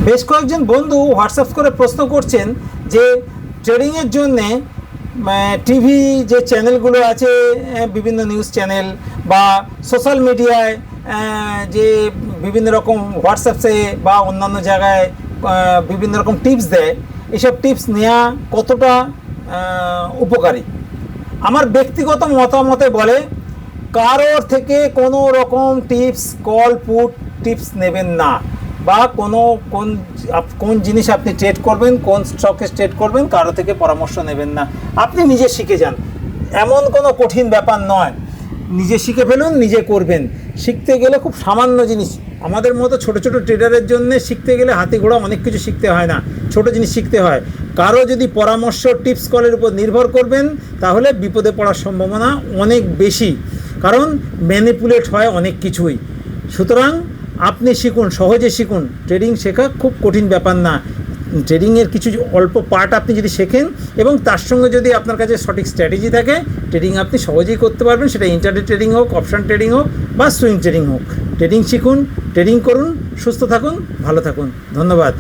বেশ কয়েকজন বন্ধু হোয়াটসঅ্যাপ করে প্রশ্ন করছেন যে ট্রেডিংয়ের জন্যে টিভি যে চ্যানেলগুলো আছে, বিভিন্ন নিউজ চ্যানেল বা সোশ্যাল মিডিয়ায় যে বিভিন্ন রকম হোয়াটসঅ্যাপে বা অন্যান্য জায়গায় বিভিন্ন রকম টিপস দেয়, এসব টিপস নেওয়া কতটা উপকারী। আমার ব্যক্তিগত মতামতে বলে কারোর থেকে কোনো রকম টিপস, কল পুট টিপস নেবেন না, বা কোন জিনিস আপনি ট্রেড করবেন, কোন স্টকে ট্রেড করবেন, কারো থেকে পরামর্শ নেবেন না। আপনি নিজে শিখে যান, এমন কোনো কঠিন ব্যাপার নয়। নিজে শিখে ফেলুন, নিজে করবেন। শিখতে গেলে খুব সামান্য জিনিস, আমাদের মতো ছোট ছোট ট্রেডারের জন্য শিখতে গেলে হাতি ঘোড়া অনেক কিছু শিখতে হয় না, ছোট জিনিস শিখতে হয়। কারো যদি পরামর্শ, টিপস, কলের উপর নির্ভর করবেন তাহলে বিপদে পড়ার সম্ভাবনা অনেক বেশি, কারণ ম্যানিপুলেট হয় অনেক কিছুই। সুতরাং আপনি শিখুন, সহজে শিখুন। ট্রেডিং শেখা খুব কঠিন ব্যাপার না। ট্রেডিংয়ের কিছু অল্প পার্ট আপনি যদি শেখেন এবং তার সঙ্গে যদি আপনার কাছে সঠিক স্ট্র্যাটেজি থাকে, ট্রেডিং আপনি সহজেই করতে পারবেন। সেটা ইন্টারডে ট্রেডিং হোক, অপশান ট্রেডিং হোক বা সুইং ট্রেডিং হোক। ট্রেডিং শিখুন, ট্রেডিং করুন, সুস্থ থাকুন, ভালো থাকুন। ধন্যবাদ।